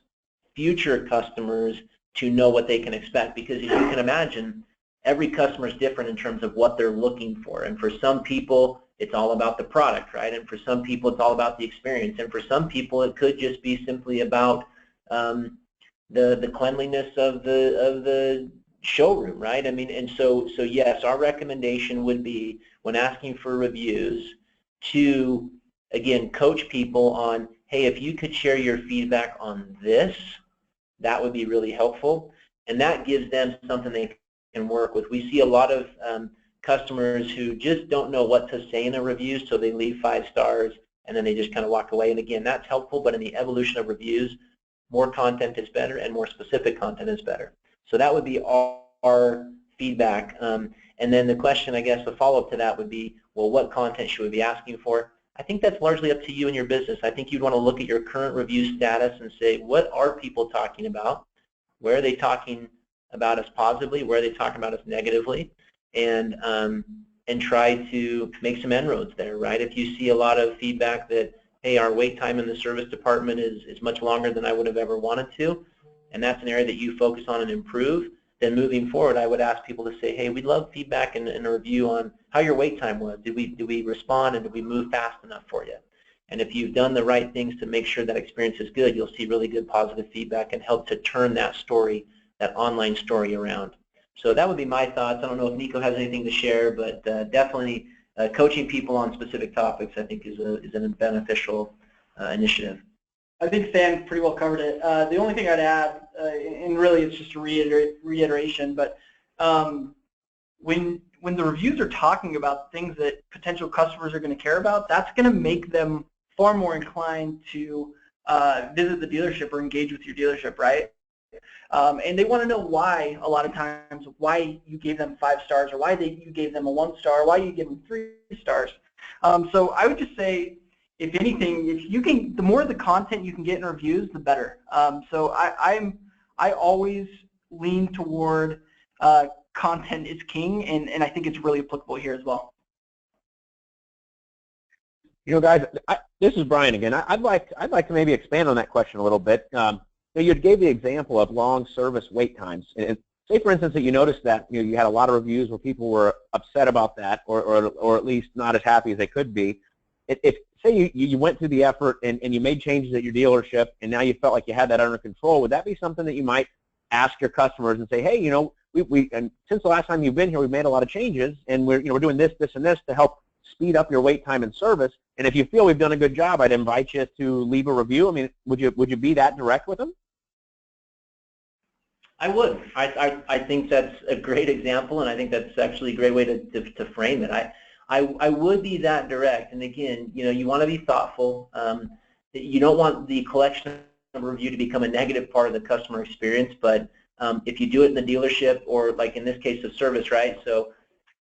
future customers to know what they can expect, because as you can imagine, every customer is different in terms of what they're looking for. And for some people, it's all about the product, right? And for some people, it's all about the experience. And for some people, it could just be simply about the cleanliness of the showroom, right? I mean, and so yes, our recommendation would be, when asking for reviews, to, again, coach people on, hey, if you could share your feedback on this, that would be really helpful. And that gives them something they can work with. We see a lot of customers who just don't know what to say in a review, so they leave 5 stars and then they just kind of walk away. And again, that's helpful, but in the evolution of reviews, more content is better and more specific content is better. So that would be our feedback. And then the question, I guess, the follow-up to that would be, well, what content should we be asking for? I think that's largely up to you and your business. I think you'd want to look at your current review status and say, what are people talking about? Where are they talking about us positively? Where are they talking about us negatively? And try to make some inroads there, right? If you see a lot of feedback that, hey, our wait time in the service department is much longer than I would have ever wanted to, and that's an area that you focus on and improve, then moving forward, I would ask people to say, hey, we'd love feedback and a review on how your wait time was. Did we respond, and did we move fast enough for you? And if you've done the right things to make sure that experience is good, you'll see really good positive feedback and help to turn that story, that online story, around. So that would be my thoughts. I don't know if Nico has anything to share, but definitely coaching people on specific topics, I think, is a beneficial initiative. I think Stan pretty well covered it. The only thing I'd add, and really it's just a reiteration, but when the reviews are talking about things that potential customers are going to care about, that's going to make them far more inclined to visit the dealership or engage with your dealership, right? And they want to know why, a lot of times, why you gave them 5 stars, or why you gave them a 1 star, why you give them 3 stars. So I would just say, if anything, if you can, the more the content you can get in reviews, the better. So I always lean toward content is king, and I think it's really applicable here as well. You know, guys, this is Brian again. I'd like to maybe expand on that question a little bit. You gave the example of long service wait times. And say, for instance, that you noticed that you had a lot of reviews where people were upset about that, or at least not as happy as they could be. If say you went through the effort and you made changes at your dealership, and now you felt like you had that under control, would that be something that you might ask your customers and say, hey, and since the last time you've been here, we've made a lot of changes, and we're doing this, and this to help speed up your wait time and service. And if you feel we've done a good job, I'd invite you to leave a review. I mean, would you be that direct with them? I would. I think that's a great example, and I think that's actually a great way to frame it. I would be that direct. And again, you want to be thoughtful. You don't want the collection of review to become a negative part of the customer experience, but if you do it in the dealership, or like in this case of service, right? So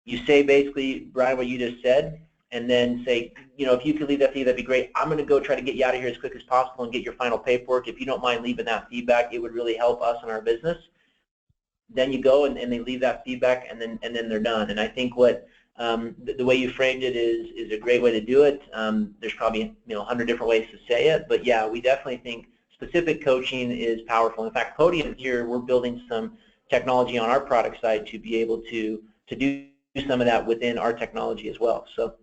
you say basically, Brian, what you just said, and then say, if you could leave that feedback, that'd be great. I'm going to go try to get you out of here as quick as possible and get your final paperwork. If you don't mind leaving that feedback, it would really help us and our business. Then you go and they leave that feedback, and then they're done. And I think what the way you framed it is a great way to do it. There's probably 100 different ways to say it, but yeah, we definitely think specific coaching is powerful. In fact, Podium here, we're building some technology on our product side to be able to do some of that within our technology as well. So.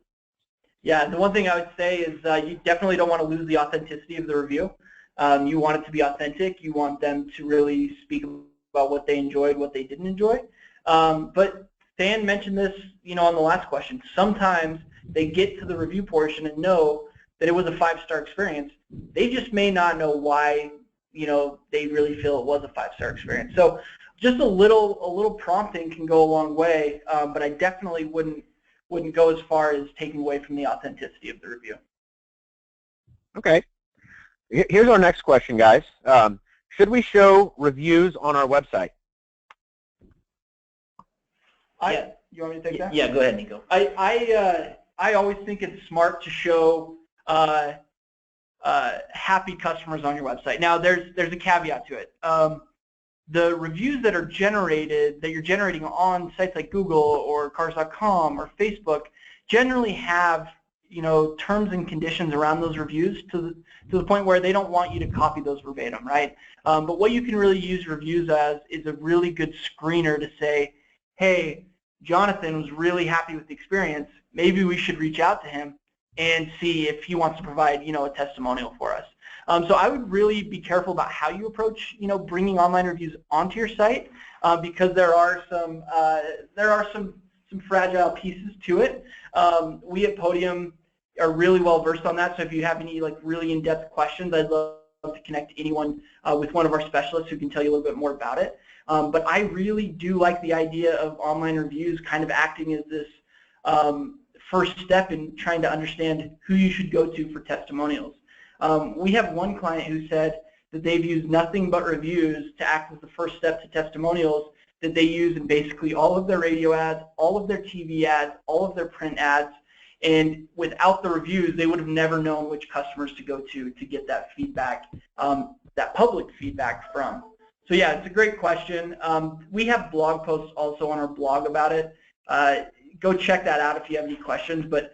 Yeah, the one thing I would say is you definitely don't want to lose the authenticity of the review. You want it to be authentic. You want them to really speak about what they enjoyed, what they didn't enjoy. But Stan mentioned this, on the last question. Sometimes they get to the review portion and know that it was a 5-star experience. They just may not know why, they really feel it was a 5-star experience. So just a little prompting can go a long way, but I definitely wouldn't go as far as taking away from the authenticity of the review. Okay. Here's our next question, guys. Should we show reviews on our website? You want me to take that? Yeah, go ahead, Nico. I always think it's smart to show happy customers on your website. Now, there's a caveat to it. The reviews that you're generating on sites like Google or Cars.com or Facebook generally have terms and conditions around those reviews to the point where they don't want you to copy those verbatim, right? But what you can really use reviews as is a really good screener to say, hey, Jonathan was really happy with the experience. Maybe we should reach out to him and see if he wants to provide, a testimonial for us. So I would really be careful about how you approach, bringing online reviews onto your site, because there are some fragile pieces to it. We at Podium are really well versed on that. So if you have any really in-depth questions, I'd love to connect anyone with one of our specialists who can tell you a little bit more about it. But I really do like the idea of online reviews kind of acting as this first step in trying to understand who you should go to for testimonials. We have one client who said that they've used nothing but reviews to act as the first step to testimonials that they use in basically all of their radio ads, all of their TV ads, all of their print ads, and without the reviews, they would have never known which customers to go to get that feedback, that public feedback from. So yeah, it's a great question. We have blog posts also on our blog about it. Go check that out if you have any questions, but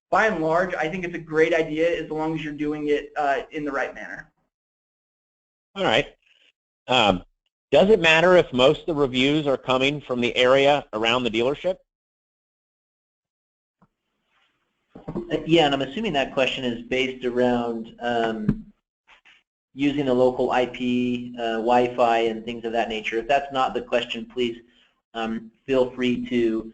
by and large, I think it's a great idea as long as you're doing it in the right manner. All right. Does it matter if most of the reviews are coming from the area around the dealership? Yeah, and I'm assuming that question is based around using the local IP, Wi-Fi, and things of that nature. If that's not the question, please feel free to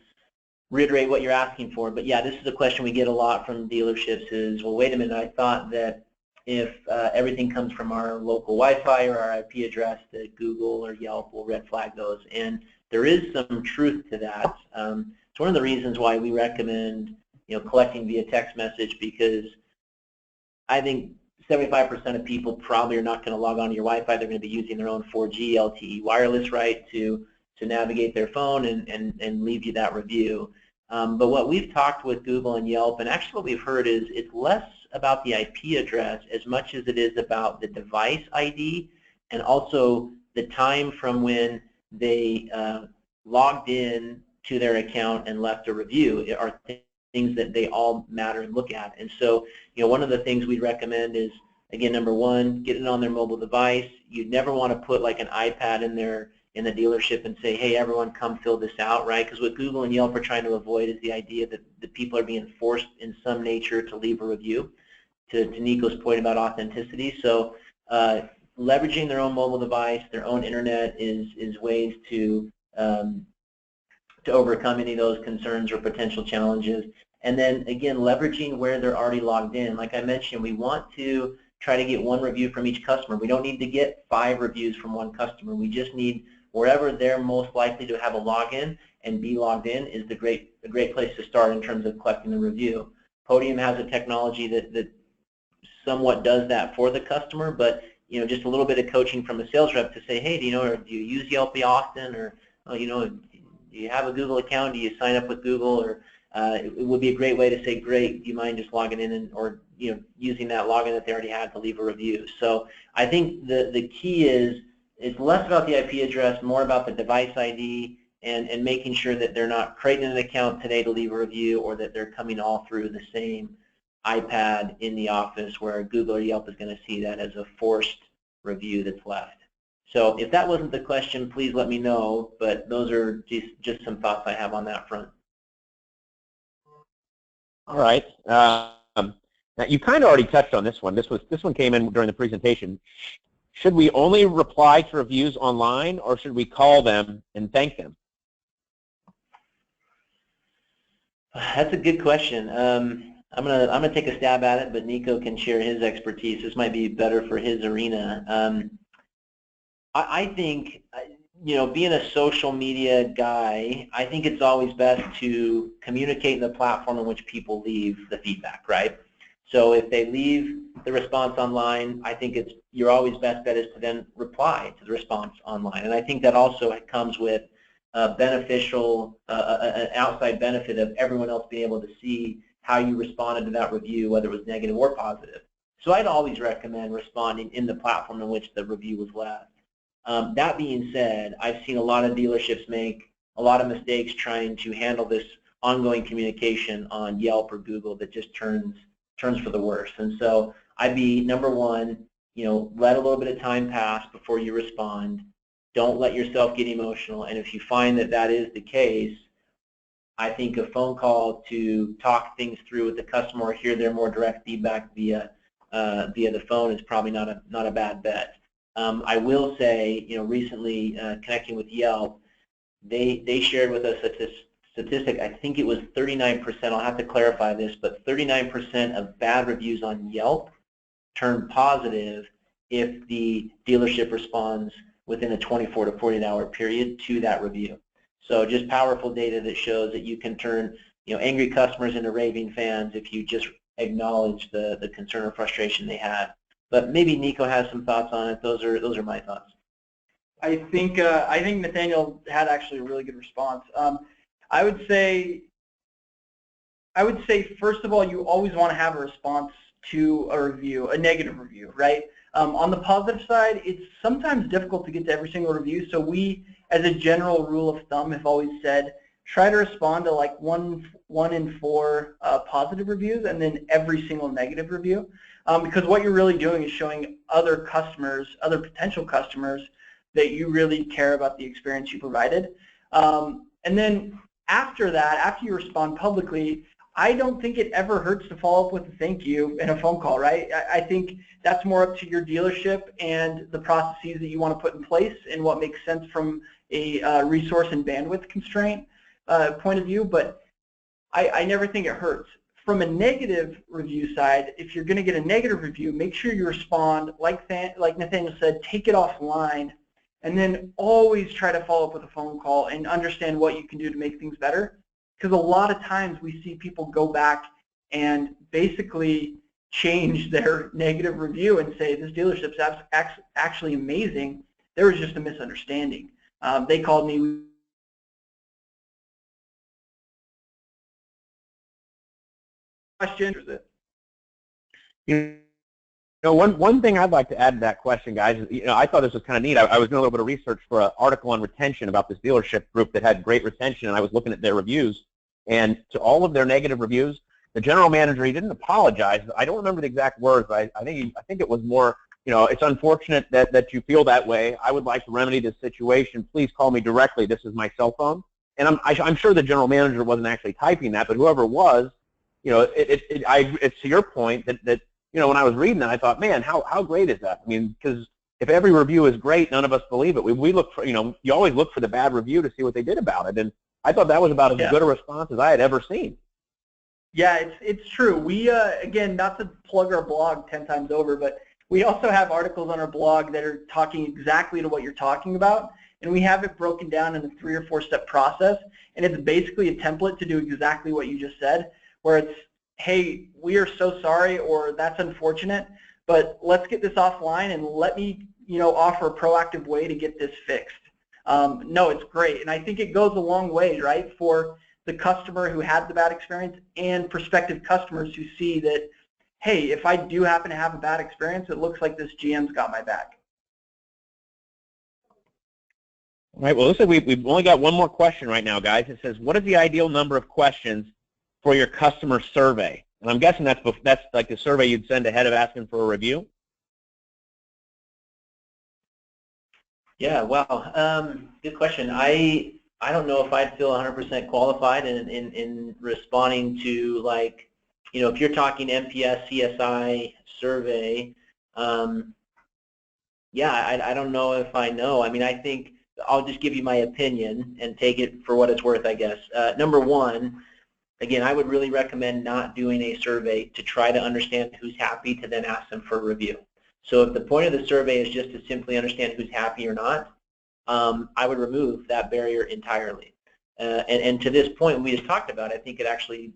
reiterate what you're asking for. But yeah, this is a question we get a lot from dealerships is, well, wait a minute, I thought that if everything comes from our local Wi-Fi or our IP address, that Google or Yelp will red flag those. And there is some truth to that. It's one of the reasons why we recommend collecting via text message, because I think 75% of people probably are not going to log on to your Wi-Fi. They're going to be using their own 4G LTE wireless, right, to navigate their phone and leave you that review. But what we've talked with Google and Yelp, and actually what we've heard is it's less about the IP address as much as it is about the device ID and also the time from when they logged in to their account and left a review are things that they all matter and look at. And so, one of the things we recommend is, again, number one, get it on their mobile device. You'd never want to put like an iPad in the dealership and say, hey, everyone come fill this out, right? Because what Google and Yelp are trying to avoid is the idea that the people are being forced in some nature to leave a review, to Nico's point about authenticity. So leveraging their own mobile device, their own internet is ways to overcome any of those concerns or potential challenges. And then, again, leveraging where they're already logged in. Like I mentioned, we want to try to get one review from each customer. We don't need to get 5 reviews from one customer. We just need wherever they're most likely to have a login and be logged in is a great place to start in terms of collecting the review. Podium has a technology that somewhat does that for the customer, but just a little bit of coaching from a sales rep to say, hey, do you use Yelp often, or do you have a Google account? Do you sign up with Google? Or it would be a great way to say, great, do you mind just logging in or using that login that they already had to leave a review? So I think the key is it's less about the IP address, more about the device ID, and making sure that they're not creating an account today to leave a review, or that they're coming all through the same iPad in the office where Google or Yelp is going to see that as a forced review that's left. So if that wasn't the question, please let me know, but those are just some thoughts I have on that front. All right. Now you kind of already touched on this one. This one came in during the presentation. Should we only reply to reviews online, or should we call them and thank them? That's a good question. I'm gonna take a stab at it, but Nico can share his expertise. This might be better for his arena. I think, being a social media guy, I think it's always best to communicate in the platform in which people leave the feedback, right? So if they leave the response online, I think your always best bet is to then reply to the response online. And I think that also comes with beneficial, an outside benefit of everyone else being able to see how you responded to that review, whether it was negative or positive. So I'd always recommend responding in the platform in which the review was left. That being said, I've seen a lot of dealerships make a lot of mistakes trying to handle this ongoing communication on Yelp or Google that just turns for the worse. And so I'd be, number one, let a little bit of time pass before you respond. Don't let yourself get emotional. And if you find that that is the case, I think a phone call to talk things through with the customer or hear their more direct feedback via the phone is probably not a bad bet. I will say, recently connecting with Yelp, they shared with us a statistic. I think it was 39%. I'll have to clarify this, but 39% of bad reviews on Yelp turn positive if the dealership responds within a 24 to 48-hour period to that review. So just powerful data that shows that you can turn angry customers into raving fans if you just acknowledge the concern or frustration they had. But maybe Nico has some thoughts on it. Those are my thoughts. I think Nathaniel had actually a really good response. I would say first of all, you always want to have a response to a review, a negative review, right? On the positive side, it's sometimes difficult to get to every single review, so we, as a general rule of thumb, have always said try to respond to like one in four positive reviews and then every single negative review, because what you're really doing is showing other customers, other potential customers, that you really care about the experience you provided. And then after that, after you respond publicly, I don't think it ever hurts to follow up with a thank you in a phone call, right? I think that's more up to your dealership and the processes that you want to put in place and what makes sense from a resource and bandwidth constraint point of view, but I never think it hurts. From a negative review side, if you're going to get a negative review, make sure you respond, like Nathaniel said, take it offline, and then always try to follow up with a phone call and understand what you can do to make things better. Because a lot of times we see people go back and basically change their negative review and say, this dealership's actually amazing. There was just a misunderstanding. They called me. Question. One thing I'd like to add to that question, guys, is, I thought this was kind of neat. I was doing a little bit of research for an article on retention about this dealership group that had great retention, and I was looking at their reviews. And to all of their negative reviews, the general manager, he didn't apologize. I don't remember the exact words, but I think it was more, it's unfortunate that you feel that way. I would like to remedy this situation. Please call me directly. This is my cell phone. And I'm sure the general manager wasn't actually typing that, but whoever was, it's to your point that when I was reading that, I thought, man, how great is that? I mean, because if every review is great, none of us believe it. We look for, you always look for the bad review to see what they did about it. And I thought that was about as good a response as I had ever seen. Yeah, it's true. We, again, not to plug our blog 10 times over, but we also have articles on our blog that are talking exactly to what you're talking about. And we have it broken down in a 3 or 4 step process. And it's basically a template to do exactly what you just said, where it's, hey, we are so sorry, or that's unfortunate, but let's get this offline and let me, offer a proactive way to get this fixed. No, it's great. And I think it goes a long way, right, for the customer who had the bad experience and prospective customers who see that, hey, if I do happen to have a bad experience, it looks like this GM's got my back. All right, well, listen, we've only got one more question right now, guys. It says, what is the ideal number of questions for your customer survey? And I'm guessing that's like the survey you'd send ahead of asking for a review? Yeah, wow, good question. I don't know if I'd feel 100% qualified in responding to, like, if you're talking NPS, CSI survey, yeah, I don't know if I know. I mean, I think I'll just give you my opinion and take it for what it's worth, I guess. Number one, again, I would really recommend not doing a survey to try to understand who's happy to then ask them for a review. So if the point of the survey is just to simply understand who's happy or not, I would remove that barrier entirely. And to this point, we just talked about, I think it actually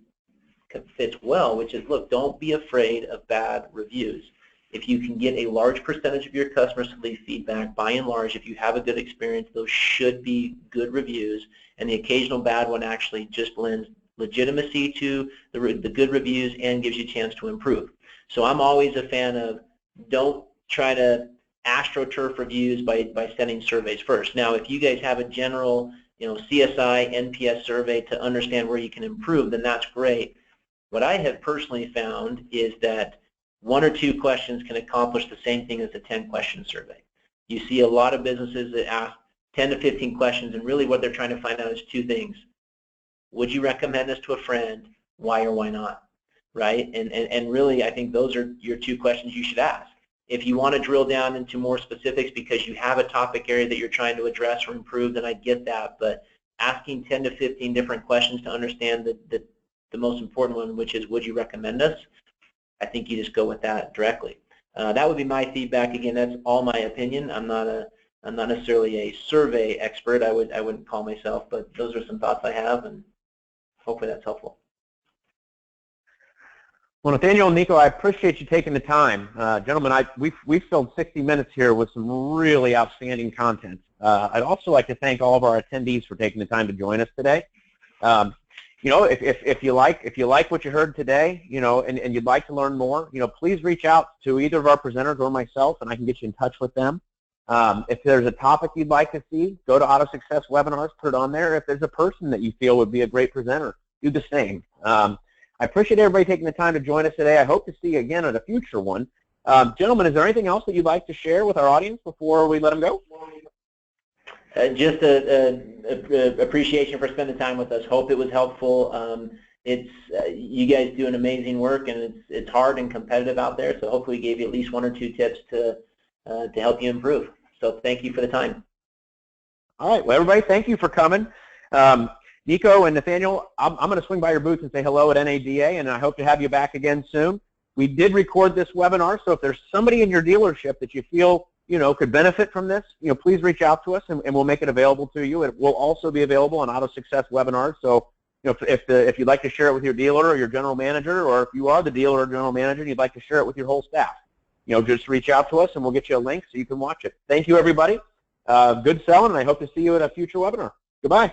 fits well, which is, look, don't be afraid of bad reviews. If you can get a large percentage of your customers to leave feedback, by and large, if you have a good experience, those should be good reviews, and the occasional bad one actually just lends legitimacy to the good reviews and gives you a chance to improve. So I'm always a fan of, don't try to astroturf reviews by sending surveys first. Now, if you guys have a general CSI, NPS survey to understand where you can improve, then that's great. What I have personally found is that 1 or 2 questions can accomplish the same thing as a 10-question survey. You see a lot of businesses that ask 10 to 15 questions, and really what they're trying to find out is 2 things. Would you recommend this to a friend? Why or why not? Right? And really, I think those are your 2 questions you should ask. If you want to drill down into more specifics because you have a topic area that you're trying to address or improve, then I get that. But asking 10 to 15 different questions to understand the most important one, which is, would you recommend us? I think you just go with that directly. That would be my feedback. Again, that's all my opinion. I'm not necessarily a survey expert. I wouldn't call myself, but those are some thoughts I have, and hopefully that's helpful. Well, Nathaniel and Nico, I appreciate you taking the time. Gentlemen, we've filled 60 minutes here with some really outstanding content. I'd also like to thank all of our attendees for taking the time to join us today. If you like what you heard today, and you'd like to learn more, please reach out to either of our presenters or myself, and I can get you in touch with them. If there's a topic you'd like to see, go to AutoSuccess webinars, put it on there. If there's a person that you feel would be a great presenter, do the same. I appreciate everybody taking the time to join us today. I hope to see you again at a future one. Gentlemen, is there anything else that you'd like to share with our audience before we let them go? Just appreciation for spending time with us. Hope it was helpful. You guys do an amazing work, and it's hard and competitive out there. So hopefully we gave you at least 1 or 2 tips to help you improve. So thank you for the time. All right. Well, everybody, thank you for coming. Nico and Nathaniel, I'm going to swing by your booth and say hello at NADA, and I hope to have you back again soon. We did record this webinar, so if there's somebody in your dealership that you feel could benefit from this, please reach out to us, and we'll make it available to you. It will also be available on AutoSuccess webinars. So, if you'd like to share it with your dealer or your general manager, or if you are the dealer or general manager and you'd like to share it with your whole staff, just reach out to us and we'll get you a link so you can watch it. Thank you, everybody. Good selling, and I hope to see you at a future webinar. Goodbye.